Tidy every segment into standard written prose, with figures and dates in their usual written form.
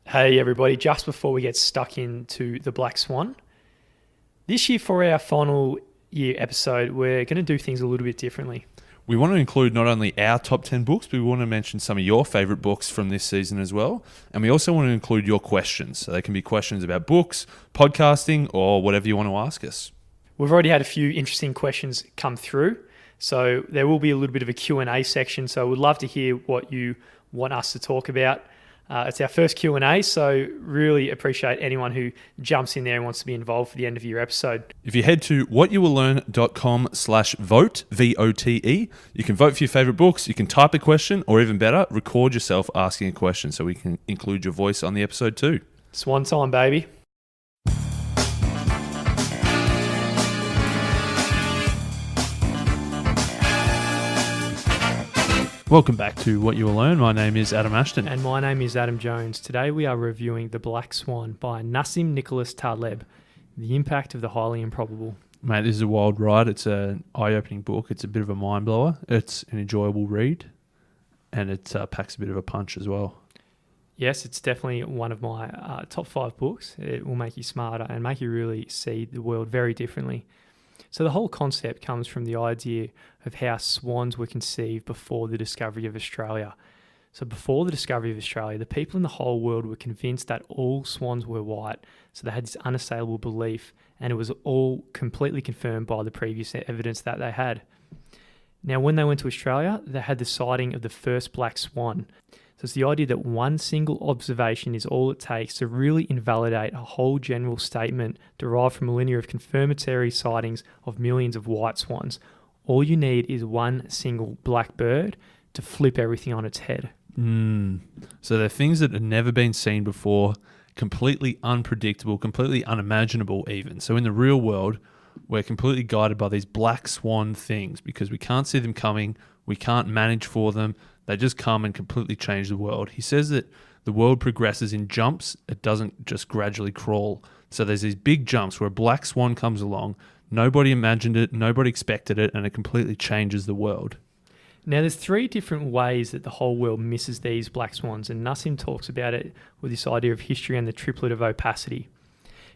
Hey everybody, just before we get stuck into the Black Swan, this year for our final year episode, we're going to do things a little bit differently. We want to include not only our top 10 books, but we want to mention some of your favourite books from this season as well. And we also want to include your questions. So they can be questions about books, podcasting, or whatever you want to ask us. We've already had a few interesting questions come through. So there will be a little bit of a Q&A section. So we'd love to hear what you want us to talk about. It's our first Q&A, so really appreciate anyone who jumps in there and wants to be involved for the end of your episode. If you head to whatyouwilllearn.com/vote, V-O-T-E, you can vote for your favourite books, you can type a question, or even better, record yourself asking a question so we can include your voice on the episode too. Swan time, baby. Welcome back to What You Will Learn. My name is Adam Ashton. And my name is Adam Jones. Today we are reviewing The Black Swan by Nassim Nicholas Taleb, The Impact of the Highly Improbable. Mate, this is a wild ride. It's an eye-opening book. It's a bit of a mind-blower. It's an enjoyable read, and it packs a bit of a punch as well. Yes, it's definitely one of my top 5 books. It will make you smarter and make you really see the world very differently. So the whole concept comes from the idea of how swans were conceived before the discovery of Australia. So before the discovery of Australia, the people in the whole world were convinced that all swans were white. So they had this unassailable belief, and it was all completely confirmed by the previous evidence that they had. Now, when they went to Australia, they had the sighting of the first black swan. So it's the idea that one single observation is all it takes to really invalidate a whole general statement derived from millennia of confirmatory sightings of millions of white swans. All you need is one single black bird to flip everything on its head. So they're things that have never been seen before, completely unpredictable, completely unimaginable even. So in the real world, we're completely guided by these black swan things because we can't see them coming, we can't manage for them. They just come and completely change the world. He says that the world progresses in jumps. It doesn't just gradually crawl. So there's these big jumps where a black swan comes along. Nobody imagined it. Nobody expected it. And it completely changes the world. Now, there's 3 different ways that the whole world misses these black swans. And Nassim talks about it with this idea of history and the triplet of opacity.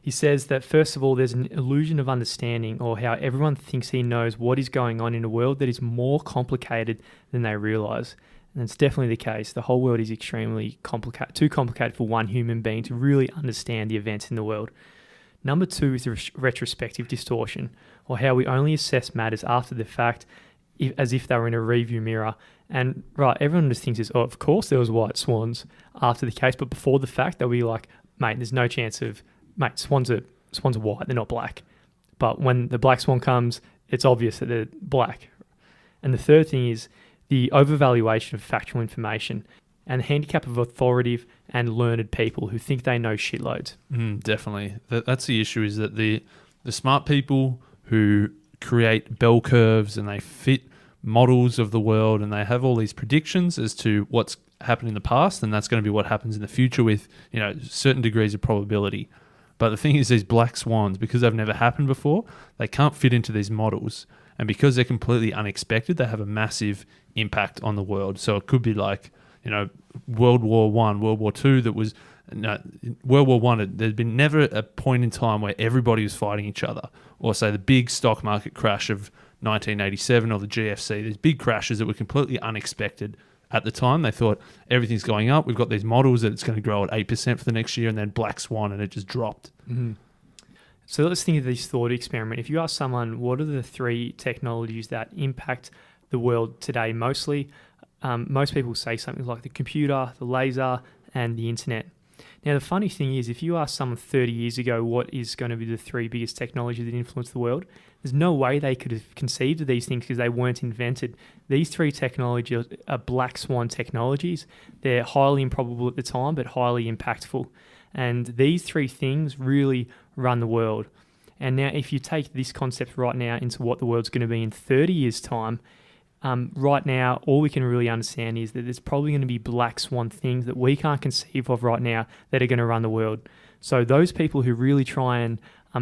He says that, first of all, there's an illusion of understanding, or how everyone thinks he knows what is going on in a world that is more complicated than they realise. And it's definitely the case. The whole world is extremely complicated, too complicated for one human being to really understand the events in the world. Number 2 is the retrospective distortion, or how we only assess matters after the fact, as if they were in a review mirror. And right, everyone just thinks, oh, of course there was white swans after the case, but before the fact, they'll be like, mate, there's no chance of, mate, swans are white, they're not black. But when the black swan comes, it's obvious that they're black. And the third thing is the overvaluation of factual information and the handicap of authoritative and learned people who think they know shitloads. Definitely. That's the issue, is that the smart people who create bell curves and they fit models of the world and they have all these predictions as to what's happened in the past, and that's going to be what happens in the future with, certain degrees of probability. But the thing is, these black swans, because they've never happened before, they can't fit into these models. And because they're completely unexpected, they have a massive impact on the world. So it could be like, World War I, World War II, World War I, there's been never a point in time where everybody was fighting each other. Or say the big stock market crash of 1987 or the GFC, these big crashes that were completely unexpected. At the time, they thought everything's going up. We've got these models that it's going to grow at 8% for the next year, and then black swan, and it just dropped. Mm-hmm. So let's think of this thought experiment. If you ask someone, what are the 3 technologies that impact the world today mostly, most people say something like the computer, the laser, and the internet. Now, the funny thing is, if you ask someone 30 years ago what is going to be the 3 biggest technologies that influence the world, there's no way they could have conceived of these things because they weren't invented. These 3 technologies are black swan technologies. They're highly improbable at the time, but highly impactful. And these 3 things really run the world. And now, if you take this concept right now into what the world's going to be in 30 years' time, right now, all we can really understand is that there's probably going to be black swan things that we can't conceive of right now that are going to run the world. So those people who really try and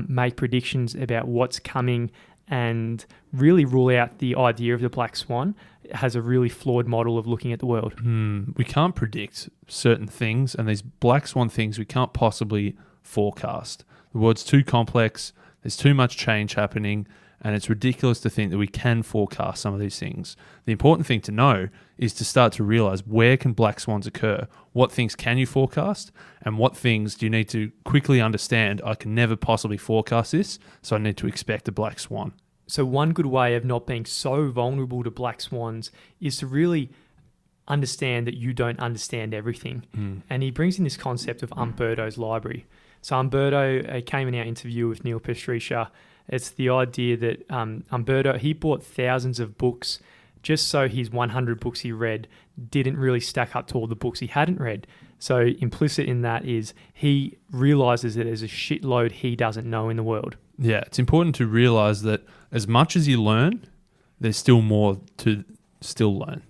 make predictions about what's coming and really rule out the idea of the Black Swan has a really flawed model of looking at the world. We can't predict certain things, and these Black Swan things we can't possibly forecast. The world's too complex, there's too much change happening, and it's ridiculous to think that we can forecast some of these things. The important thing to know is to start to realize, where can black swans occur? What things can you forecast? And what things do you need to quickly understand? I can never possibly forecast this, so I need to expect a black swan. So one good way of not being so vulnerable to black swans is to really understand that you don't understand everything. And he brings in this concept of Umberto's library. So Umberto came in our interview with Neil Pastriscia. It's the idea that Umberto, he bought thousands of books just so his 100 books he read didn't really stack up to all the books he hadn't read. So implicit in that is he realizes that there's a shitload he doesn't know in the world. Yeah, it's important to realize that as much as you learn, there's still more to still learn.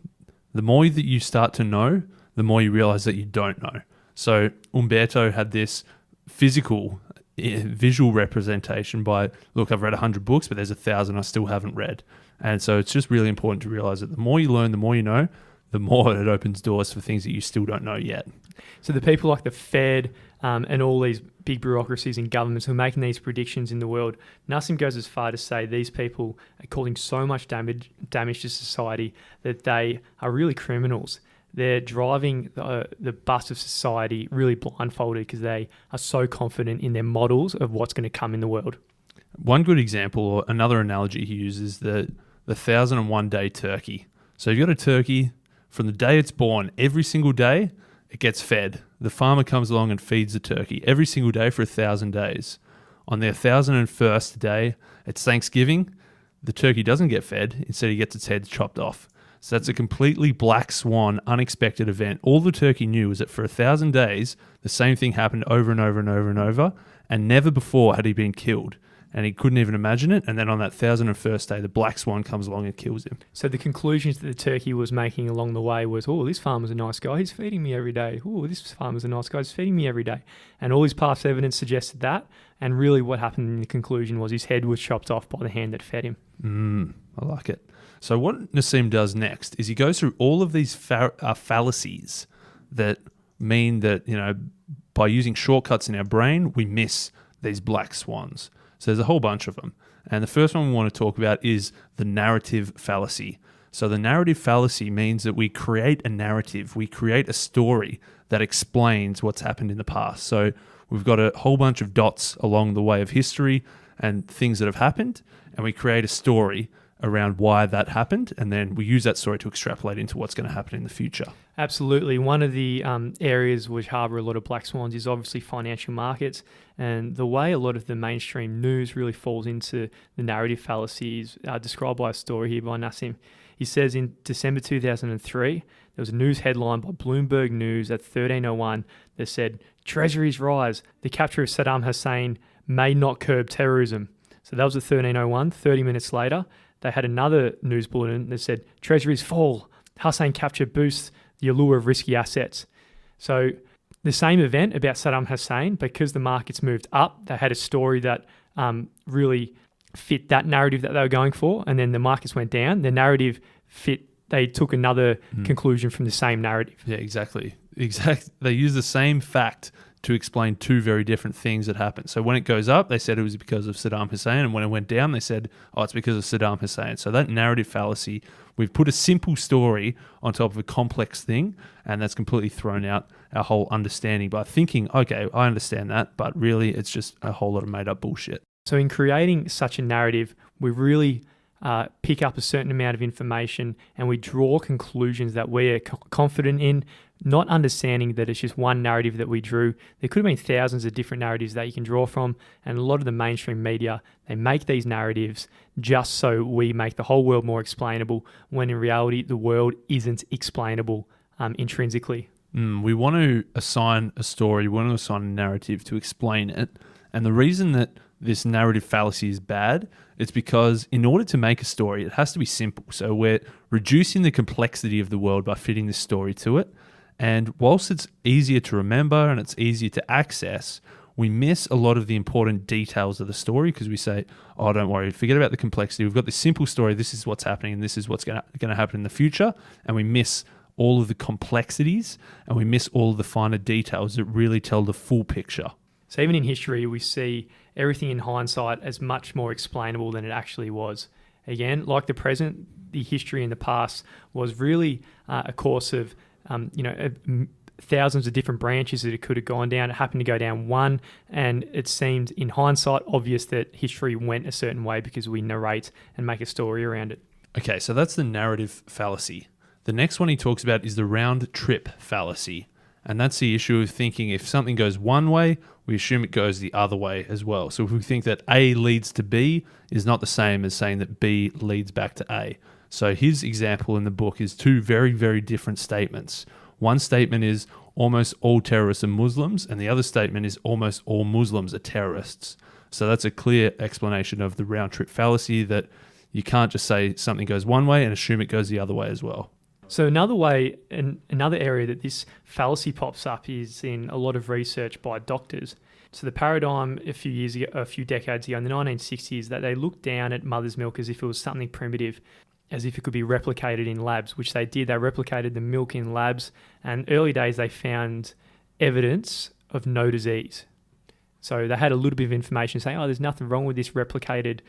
The more that you start to know, the more you realize that you don't know. So Umberto had this physical, visual representation by, look, I've read 100 books, but there's 1,000 I still haven't read. And so it's just really important to realize that the more you learn, the more you know, the more it opens doors for things that you still don't know yet. So the people like the Fed and all these big bureaucracies and governments who are making these predictions in the world, Nassim goes as far to say these people are causing so much damage to society that they are really criminals. They're driving the bus of society really blindfolded because they are so confident in their models of what's going to come in the world. One good example, or another analogy he uses, the 1,001 day turkey. So you've got a turkey, from the day it's born, every single day it gets fed. The farmer comes along and feeds the turkey every single day for 1,000 days. On the 1,001st day, it's Thanksgiving, the turkey doesn't get fed, instead he gets its head chopped off. So that's a completely black swan, unexpected event. All the turkey knew was that for 1,000 days, the same thing happened over and over and over and over, and never before had he been killed. And he couldn't even imagine it. And then on that 1,001st day, the black swan comes along and kills him. So the conclusions that the turkey was making along the way was, oh, this farmer's a nice guy, he's feeding me every day. Oh, this farmer's a nice guy, he's feeding me every day. And all his past evidence suggested that. And really what happened in the conclusion was his head was chopped off by the hand that fed him. I like it. So what Nassim does next is he goes through all of these fallacies that mean that, by using shortcuts in our brain, we miss these black swans. So there's a whole bunch of them. And the first one we want to talk about is the narrative fallacy. So the narrative fallacy means that we create a narrative, we create a story that explains what's happened in the past. So we've got a whole bunch of dots along the way of history and things that have happened, and we create a story around why that happened, and then we use that story to extrapolate into what's going to happen in the future. Absolutely. One of the areas which harbour a lot of black swans is obviously financial markets, and the way a lot of the mainstream news really falls into the narrative fallacy is described by a story here by Nassim. He says in December 2003, there was a news headline by Bloomberg News at 13:01 that said, "Treasuries rise, the capture of Saddam Hussein may not curb terrorism." So that was at 13:01. 30 minutes later, they had another news bulletin that said, "Treasuries fall, Hussein capture boosts the allure of risky assets." So the same event about Saddam Hussein, because the markets moved up, they had a story that really fit that narrative that they were going for, and then the markets went down. The narrative fit, they took another conclusion from the same narrative. Yeah, exactly. They use the same fact to explain two very different things that happened. So when it goes up, they said it was because of Saddam Hussein, and when it went down, they said, oh, it's because of Saddam Hussein. So that narrative fallacy, we've put a simple story on top of a complex thing, and that's completely thrown out our whole understanding by thinking, okay, I understand that, but really it's just a whole lot of made up bullshit. So in creating such a narrative, we really pick up a certain amount of information and we draw conclusions that we're confident in, not understanding that it's just one narrative that we drew. There could have been thousands of different narratives that you can draw from, and a lot of the mainstream media, they make these narratives just so we make the whole world more explainable, when in reality the world isn't explainable intrinsically. We want to assign a story, we want to assign a narrative to explain it, and the reason that this narrative fallacy is bad, it's because in order to make a story, it has to be simple. So we're reducing the complexity of the world by fitting this story to it. And whilst it's easier to remember and it's easier to access, we miss a lot of the important details of the story because we say, oh, don't worry, forget about the complexity. We've got this simple story. This is what's happening and this is what's going to happen in the future. And we miss all of the complexities and we miss all of the finer details that really tell the full picture. So even in history, we see everything in hindsight as much more explainable than it actually was. Again, like the present, the history in the past was really a course of, thousands of different branches that it could have gone down. It happened to go down one, and it seemed in hindsight obvious that history went a certain way because we narrate and make a story around it. Okay, so that's the narrative fallacy. The next one he talks about is the round trip fallacy. And that's the issue of thinking if something goes one way, we assume it goes the other way as well. So if we think that A leads to B is not the same as saying that B leads back to A. So his example in the book is two very, very different statements. One statement is almost all terrorists are Muslims, and the other statement is almost all Muslims are terrorists. So that's a clear explanation of the round trip fallacy, that you can't just say something goes one way and assume it goes the other way as well. So another way, and another area that this fallacy pops up is in a lot of research by doctors. So the paradigm a few decades ago in the 1960s, that they looked down at mother's milk as if it was something primitive, as if it could be replicated in labs, which they did. They replicated the milk in labs, and early days they found evidence of no disease. So they had a little bit of information saying, there's nothing wrong with this replicated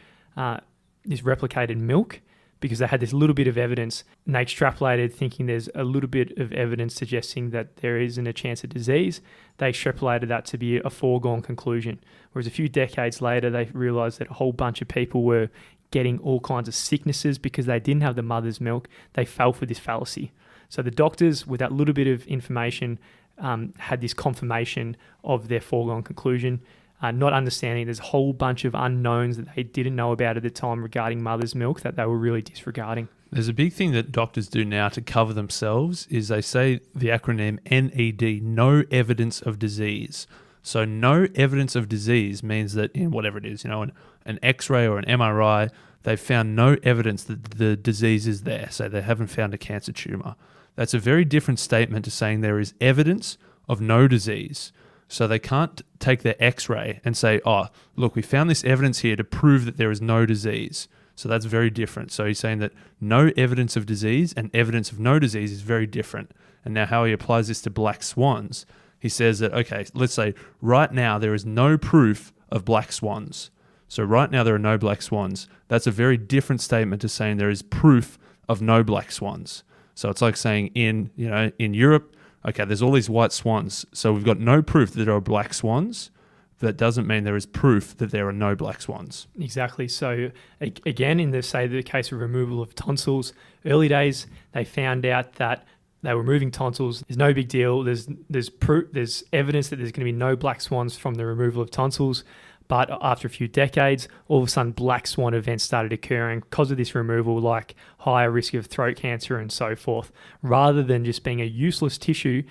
milk, because they had this little bit of evidence, and they extrapolated thinking there's a little bit of evidence suggesting that there isn't a chance of disease. They extrapolated that to be a foregone conclusion. Whereas a few decades later, they realized that a whole bunch of people were getting all kinds of sicknesses because they didn't have the mother's milk. They fell for this fallacy. So the doctors, with that little bit of information, had this confirmation of their foregone conclusion, not understanding there's a whole bunch of unknowns that they didn't know about at the time regarding mother's milk that they were really disregarding. There's a big thing that doctors do now to cover themselves is they say the acronym NED, no evidence of disease. So no evidence of disease means that in whatever it is, an X-ray or an MRI, they've found no evidence that the disease is there. So they haven't found a cancer tumor. That's a very different statement to saying there is evidence of no disease. So they can't take their X-ray and say, look, we found this evidence here to prove that there is no disease. So that's very different. So he's saying that no evidence of disease and evidence of no disease is very different. And now how he applies this to black swans, he says that, okay, let's say right now there is no proof of black swans. So right now there are no black swans. That's a very different statement to saying there is proof of no black swans. So it's like saying in Europe, okay, there's all these white swans, so we've got no proof that there are black swans. That doesn't mean there is proof that there are no black swans. Exactly. So again, in the case of removal of tonsils, early days, they found out that they were removing tonsils. There's no big deal. There's evidence that there's going to be no black swans from the removal of tonsils. But after a few decades, all of a sudden black swan events started occurring because of this removal, like higher risk of throat cancer and so forth, rather than just being a useless tissue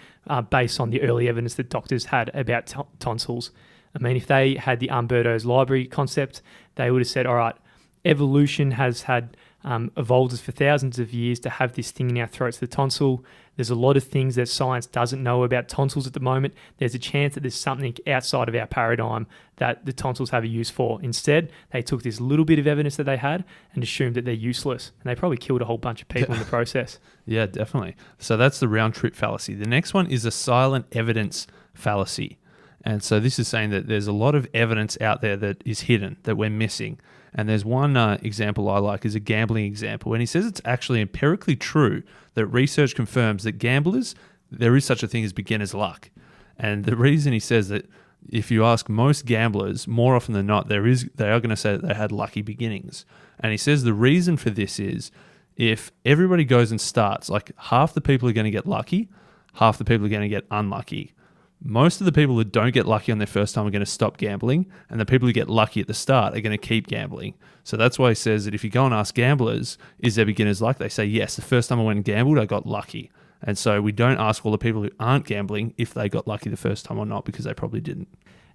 based on the early evidence that doctors had about tonsils. I mean, if they had the Umberto's library concept, they would have said, all right, evolution has had evolved us for thousands of years to have this thing in our throats, the tonsil. There's a lot of things that science doesn't know about tonsils at the moment. There's a chance that there's something outside of our paradigm that the tonsils have a use for. Instead, they took this little bit of evidence that they had and assumed that they're useless. And they probably killed a whole bunch of people in the process. Yeah, definitely. So that's the round trip fallacy. The next one is a silent evidence fallacy. And so this is saying that there's a lot of evidence out there that is hidden, that we're missing. And there's one example I like is a gambling example. And he says it's actually empirically true that research confirms that gamblers, there is such a thing as beginner's luck. And the reason he says that if you ask most gamblers, more often than not, they are going to say that they had lucky beginnings. And he says the reason for this is if everybody goes and starts, like half the people are going to get lucky, half the people are going to get unlucky. Most of the people that don't get lucky on their first time are going to stop gambling, and the people who get lucky at the start are going to keep gambling. So that's why he says that if you go and ask gamblers, is there beginner's luck? They say, yes, the first time I went and gambled, I got lucky. And so we don't ask all the people who aren't gambling if they got lucky the first time or not, because they probably didn't.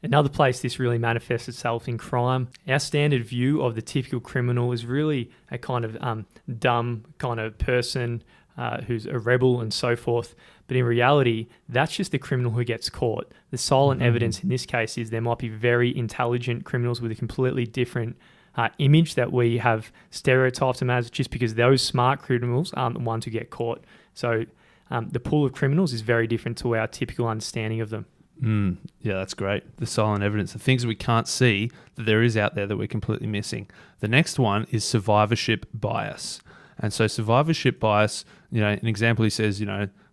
Another place this really manifests itself in crime. Our standard view of the typical criminal is really a kind of dumb kind of person who's a rebel and so forth. But in reality, that's just the criminal who gets caught. The silent evidence in this case is there might be very intelligent criminals with a completely different image that we have stereotyped them as, just because those smart criminals aren't the ones who get caught. So the pool of criminals is very different to our typical understanding of them. Yeah, that's great. The silent evidence, the things we can't see that there is out there that we're completely missing. The next one is survivorship bias. And so survivorship bias, an example he says,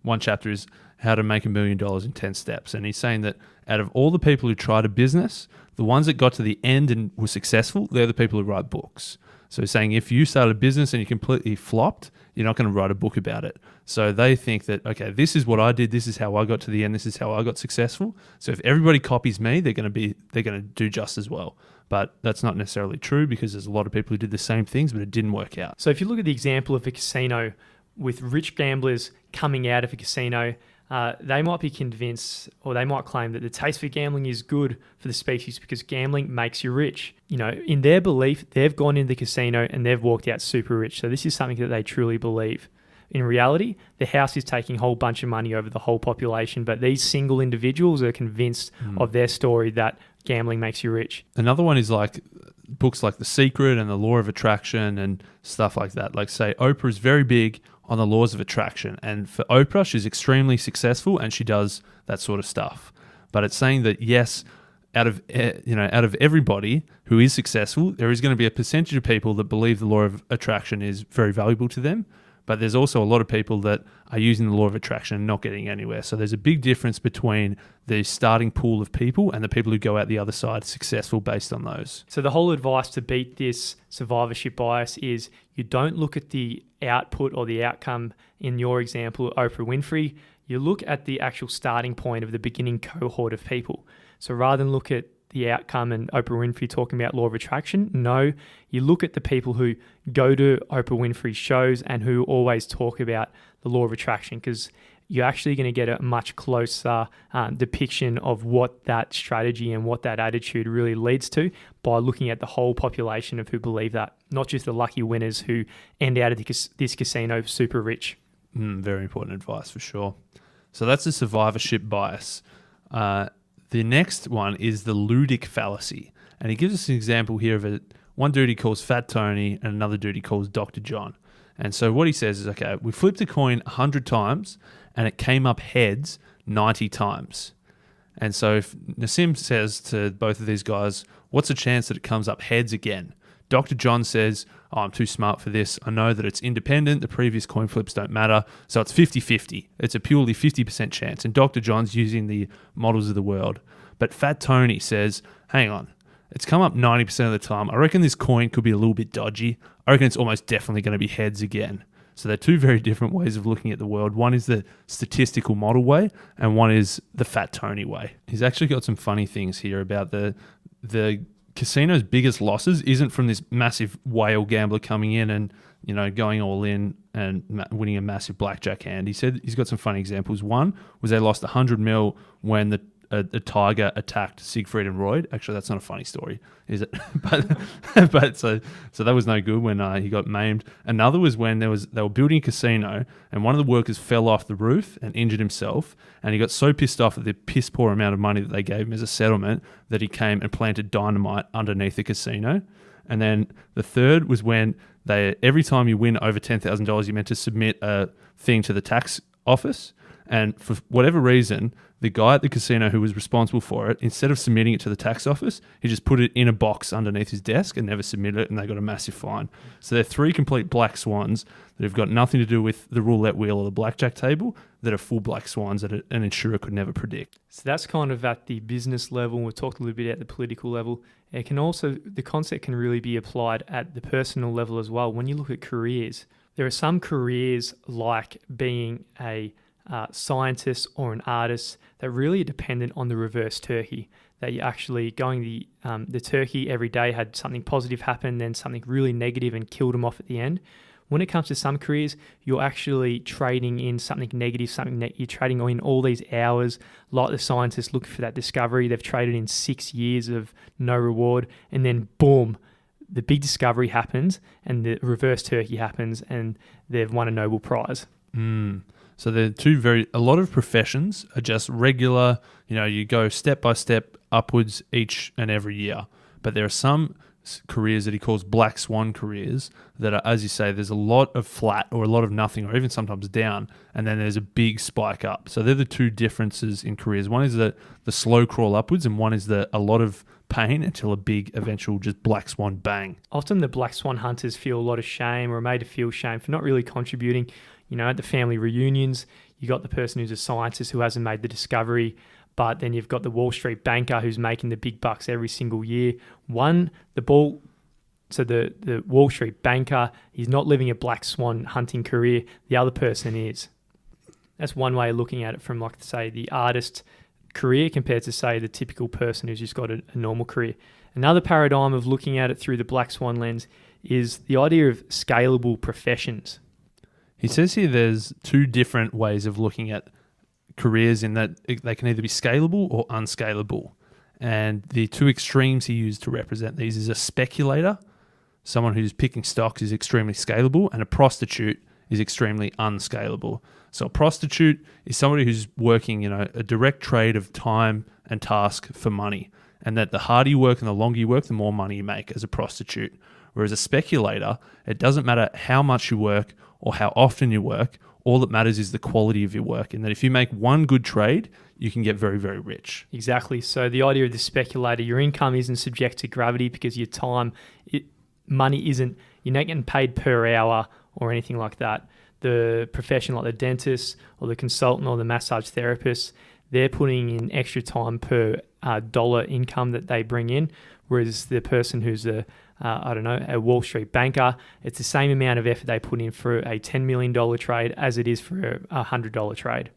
one chapter is how to make $1 million in 10 steps. And he's saying that out of all the people who tried a business, the ones that got to the end and were successful, they're the people who write books. So he's saying if you started a business and you completely flopped, you're not going to write a book about it. So they think that, okay, this is what I did, this is how I got to the end, this is how I got successful. So if everybody copies me, they're going to do just as well. But that's not necessarily true, because there's a lot of people who did the same things, but it didn't work out. So if you look at the example of a casino with rich gamblers coming out of a casino, they might be convinced, or they might claim that the taste for gambling is good for the species because gambling makes you rich. In their belief, they've gone into the casino and they've walked out super rich. So this is something that they truly believe. In reality, the house is taking a whole bunch of money over the whole population, but these single individuals are convinced of their story that gambling makes you rich. Another one is like books like The Secret and The Law of Attraction and stuff like that. Like, say, Oprah is very big on the laws of attraction, and for Oprah, she's extremely successful and she does that sort of stuff. But it's saying that yes, out of everybody who is successful, there is going to be a percentage of people that believe the law of attraction is very valuable to them. But there's also a lot of people that are using the law of attraction and not getting anywhere. So there's a big difference between the starting pool of people and the people who go out the other side successful based on those. So the whole advice to beat this survivorship bias is you don't look at the output or the outcome in your example, Oprah Winfrey. You look at the actual starting point of the beginning cohort of people. So rather than look at the outcome and Oprah Winfrey talking about law of attraction, no, you look at the people who go to Oprah Winfrey shows and who always talk about the law of attraction, because you're actually going to get a much closer depiction of what that strategy and what that attitude really leads to by looking at the whole population of who believe that, not just the lucky winners who end out of this casino super rich. Very important advice for sure. So that's the survivorship bias. The next one is the Ludecke Fallacy. And he gives us an example here of one dude he calls Fat Tony and another dude he calls Dr. John. And so what he says is, okay, we flipped a coin 100 times and it came up heads 90 times. And so if Nassim says to both of these guys, what's the chance that it comes up heads again? Dr. John says, I'm too smart for this. I know that it's independent. The previous coin flips don't matter. So it's 50-50. It's a purely 50% chance. And Dr. John's using the models of the world. But Fat Tony says, hang on, it's come up 90% of the time. I reckon this coin could be a little bit dodgy. I reckon it's almost definitely going to be heads again. So they're two very different ways of looking at the world. One is the statistical model way, and one is the Fat Tony way. He's actually got some funny things here about the casino's biggest losses isn't from this massive whale gambler coming in and going all in and winning a massive blackjack hand. He said he's got some funny examples. One was they lost 100 mil when a tiger attacked Siegfried and Roy. Actually, that's not a funny story, is it? but so that was no good when he got maimed. Another was when they were building a casino and one of the workers fell off the roof and injured himself, and he got so pissed off at the piss poor amount of money that they gave him as a settlement that he came and planted dynamite underneath the casino. And then the third was when every time you win over $10,000, you're meant to submit a thing to the tax office. And for whatever reason, the guy at the casino who was responsible for it, instead of submitting it to the tax office, he just put it in a box underneath his desk and never submitted it, and they got a massive fine. So they're three complete black swans that have got nothing to do with the roulette wheel or the blackjack table, that are full black swans that an insurer could never predict. So that's kind of at the business level. We've talked a little bit at the political level. The concept can really be applied at the personal level as well. When you look at careers, there are some careers like being a scientist or an artist that really are dependent on the reverse turkey, that you're actually going the turkey every day had something positive happen, then something really negative and killed them off at the end. When it comes to some careers, you're actually trading in something negative, you're trading in all these hours, like the scientists looking for that discovery. They've traded in 6 years of no reward, and then boom, the big discovery happens and the reverse turkey happens and they've won a Nobel Prize. So they're a lot of professions are just regular, you go step by step upwards each and every year. But there are some careers that he calls Black Swan careers that are, as you say, there's a lot of flat or a lot of nothing or even sometimes down, and then there's a big spike up. So they're the two differences in careers. One is the slow crawl upwards, and one is a lot of pain until a big eventual just Black Swan bang. Often the Black Swan hunters feel a lot of shame or are made to feel shame for not really contributing. At the family reunions, you got the person who's a scientist who hasn't made the discovery, but then you've got the Wall Street banker who's making the big bucks every single year. The Wall Street banker, he's not living a Black Swan hunting career. The other person is. That's one way of looking at it from, say, the artist career compared to, say, the typical person who's just got a normal career. Another paradigm of looking at it through the Black Swan lens is the idea of scalable professions. He says here there's two different ways of looking at careers in that they can either be scalable or unscalable. And the two extremes he used to represent these is a speculator, someone who's picking stocks is extremely scalable, and a prostitute is extremely unscalable. So a prostitute is somebody who's working, a direct trade of time and task for money. And that the harder you work and the longer you work, the more money you make as a prostitute. Whereas a speculator, it doesn't matter how much you work or how often you work. All that matters is the quality of your work. And that if you make one good trade, you can get very, very rich. Exactly. So the idea of the speculator, your income isn't subject to gravity because your time, money isn't, you're not getting paid per hour or anything like that. The profession like the dentist or the consultant or the massage therapist, they're putting in extra time per dollar income that they bring in. Whereas the person who's a Wall Street banker, it's the same amount of effort they put in for a $10 million trade as it is for a $100 trade.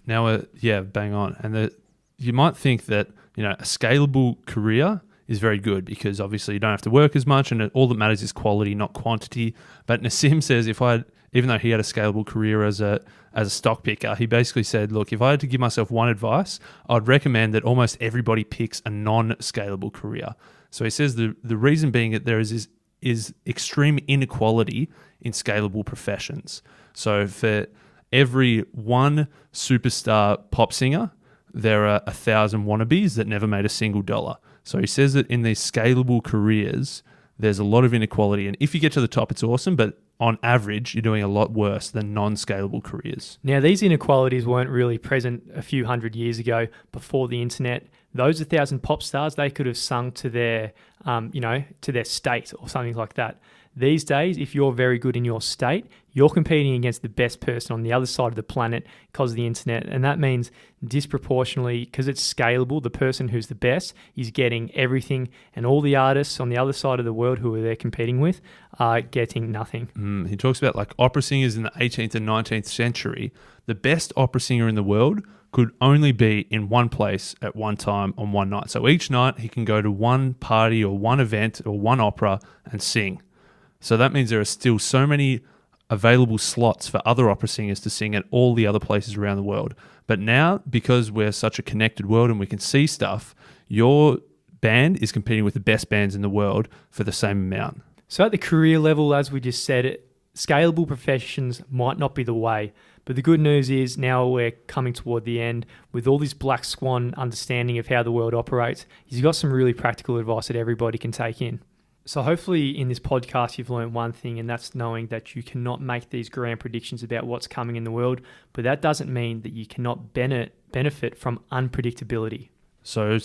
Now, bang on. And you might think that, a scalable career is very good because obviously you don't have to work as much and all that matters is quality, not quantity. But Nassim says even though he had a scalable career as a stock picker, he basically said, look, if I had to give myself one advice, I'd recommend that almost everybody picks a non-scalable career. So he says the reason being that there is extreme inequality in scalable professions. So for every one superstar pop singer, there are 1,000 wannabes that never made a single dollar. So he says that in these scalable careers, there's a lot of inequality. And if you get to the top, it's awesome, but on average, you're doing a lot worse than non-scalable careers. Now, these inequalities weren't really present a few hundred years ago before the internet. Those 1,000 pop stars, they could have sung to their, to their state or something like that. These days, if you're very good in your state, you're competing against the best person on the other side of the planet because of the internet. And that means disproportionately, because it's scalable, the person who's the best is getting everything. And all the artists on the other side of the world who they're competing with are getting nothing. He talks about opera singers in the 18th and 19th century. The best opera singer in the world could only be in one place at one time on one night. So each night he can go to one party or one event or one opera and sing. So that means there are still so many available slots for other opera singers to sing at all the other places around the world. But now, because we're such a connected world and we can see stuff, your band is competing with the best bands in the world for the same amount. So at the career level, as we just said, scalable professions might not be the way. But the good news is now we're coming toward the end with all this Black Swan understanding of how the world operates. He's got some really practical advice that everybody can take in. So hopefully in this podcast you've learned one thing, and that's knowing that you cannot make these grand predictions about what's coming in the world, but that doesn't mean that you cannot benefit from unpredictability. So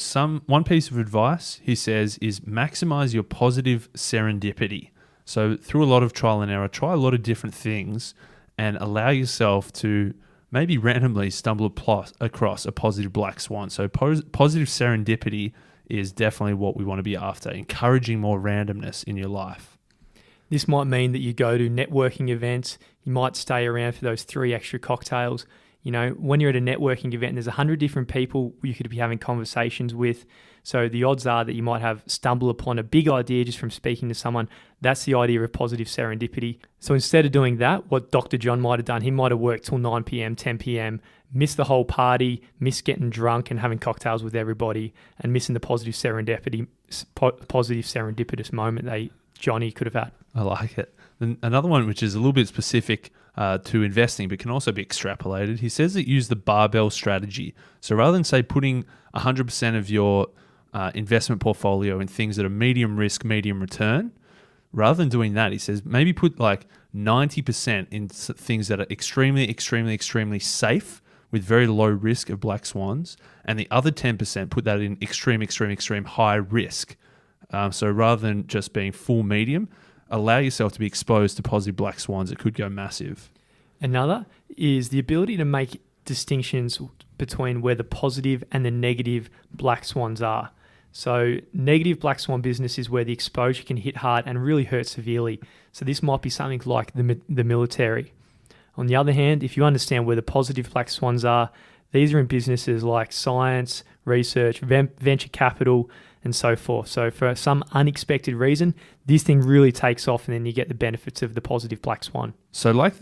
one piece of advice, he says, is maximize your positive serendipity. So through a lot of trial and error, try a lot of different things and allow yourself to maybe randomly stumble across a positive black swan. So positive serendipity is definitely what we want to be after, encouraging more randomness in your life. This might mean that you go to networking events, you might stay around for those 3 extra cocktails. You know, when you're at a networking event, there's 100 different people you could be having conversations with. So the odds are that you might have stumbled upon a big idea just from speaking to someone. That's the idea of positive serendipity. So instead of doing that, what Dr. John might have done, he might have worked till 9 p.m, 10 p.m, missed the whole party, missed getting drunk and having cocktails with everybody, and missing the positive serendipitous moment Johnny could have had. I like it. And another one, which is a little bit specific to investing, but can also be extrapolated. He says that use the barbell strategy. So rather than say putting 100% of your investment portfolio in things that are medium risk, medium return, rather than doing that, he says maybe put like 90% in things that are extremely, extremely, extremely safe with very low risk of black swans, and the other 10% put that in extreme, extreme, extreme high risk. So rather than just being full medium, allow yourself to be exposed to positive black swans. It could go massive. Another is the ability to make distinctions between where the positive and the negative black swans are. So negative black swan business is where the exposure can hit hard and really hurt severely. So this might be something like the military. On the other hand, if you understand where the positive black swans are, these are in businesses like science, research, venture capital, and so forth. So for some unexpected reason, this thing really takes off, and then you get the benefits of the positive black swan. So like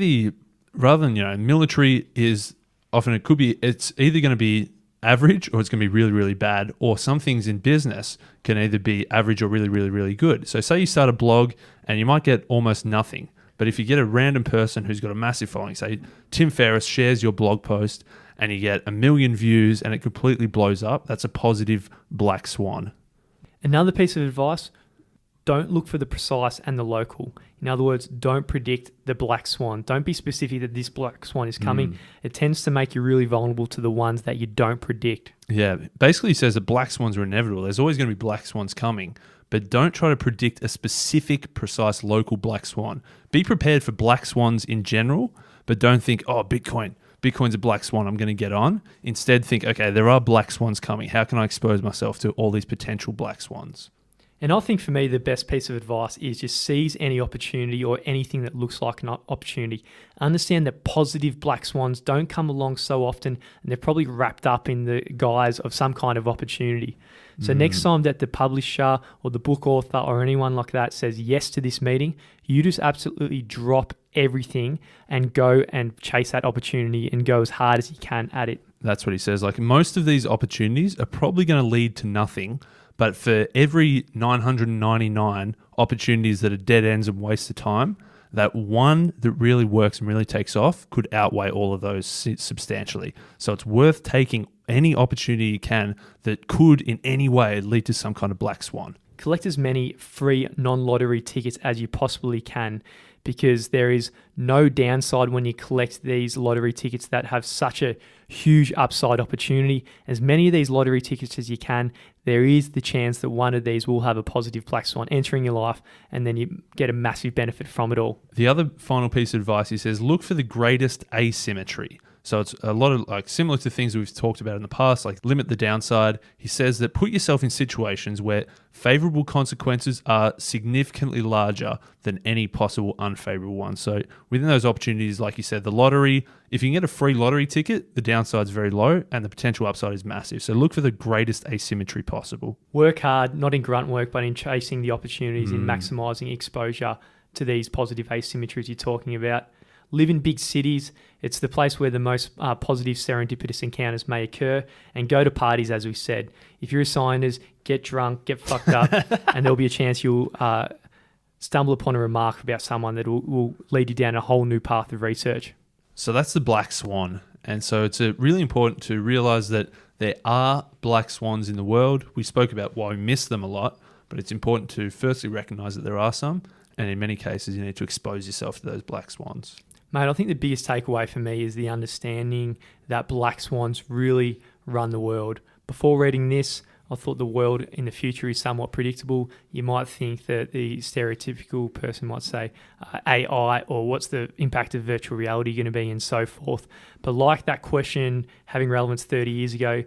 rather than, military is often, it's either going to be average or it's going to be really, really bad, or some things in business can either be average or really, really, really good. So say you start a blog and you might get almost nothing, but if you get a random person who's got a massive following, say Tim Ferriss shares your blog post and you get 1 million views and it completely blows up, that's a positive black swan. Another piece of advice, don't look for the precise and the local. In other words, don't predict the black swan. Don't be specific that this black swan is coming. It tends to make you really vulnerable to the ones that you don't predict. Yeah, basically he says that black swans are inevitable. There's always going to be black swans coming, but don't try to predict a specific, precise local black swan. Be prepared for black swans in general, but don't think, Bitcoin's a black swan, I'm going to get on. Instead think, okay, there are black swans coming. How can I expose myself to all these potential black swans? And I think for me, the best piece of advice is just seize any opportunity or anything that looks like an opportunity. Understand that positive black swans don't come along so often, and they're probably wrapped up in the guise of some kind of opportunity. So next time that the publisher or the book author or anyone like that says yes to this meeting, you just absolutely drop everything and go and chase that opportunity and go as hard as you can at it. That's what he says. Like, most of these opportunities are probably going to lead to nothing, but for every 999 opportunities that are dead ends and waste of time, that one that really works and really takes off could outweigh all of those substantially. So it's worth taking any opportunity you can that could in any way lead to some kind of black swan. Collect as many free non-lottery tickets as you possibly can, because there is no downside when you collect these lottery tickets that have such a huge upside opportunity. As many of these lottery tickets as you can, there is the chance that one of these will have a positive black swan entering your life, and then you get a massive benefit from it all. The other final piece of advice, he says, look for the greatest asymmetry. So it's a lot of similar to things we've talked about in the past, like limit the downside. He says that put yourself in situations where favorable consequences are significantly larger than any possible unfavorable ones. So within those opportunities, like you said, the lottery, if you can get a free lottery ticket, the downside's very low and the potential upside is massive. So look for the greatest asymmetry possible. Work hard, not in grunt work, but in chasing the opportunities, in maximizing exposure to these positive asymmetries you're talking about. Live in big cities. It's the place where the most positive serendipitous encounters may occur. And go to parties, as we said. If you're a scientist, get drunk, get fucked up, and there'll be a chance you'll stumble upon a remark about someone that will lead you down a whole new path of research. So that's the black swan. And so it's really important to realize that there are black swans in the world. We spoke about why we miss them a lot, but it's important to firstly recognize that there are some. And in many cases, you need to expose yourself to those black swans. Mate, I think the biggest takeaway for me is the understanding that black swans really run the world. Before reading this, I thought the world in the future is somewhat predictable. You might think that the stereotypical person might say AI, or what's the impact of virtual reality going to be, and so forth. But like that question having relevance 30 years ago,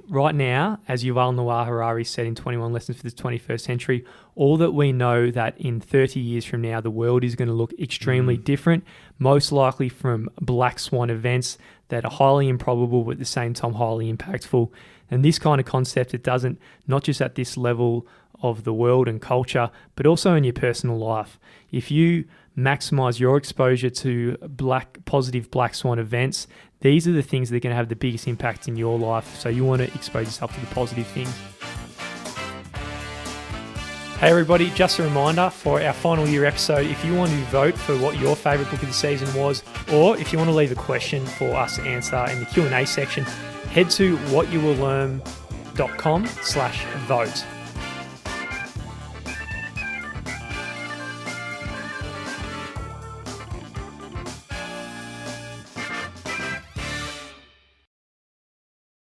right now, as Yuval Noah Harari said in 21 Lessons for the 21st Century, all that we know that in 30 years from now, the world is going to look extremely different, most likely from black swan events that are highly improbable, but at the same time highly impactful. And this kind of concept, it doesn't, not just at this level of the world and culture, but also in your personal life. If you maximize your exposure to positive black swan events, these are the things that are going to have the biggest impact in your life. So you want to expose yourself to the positive things. Hey everybody, just a reminder for our final year episode, if you want to vote for what your favourite book of the season was, or if you want to leave a question for us to answer in the Q&A section, head to whatyouwilllearn.com/vote.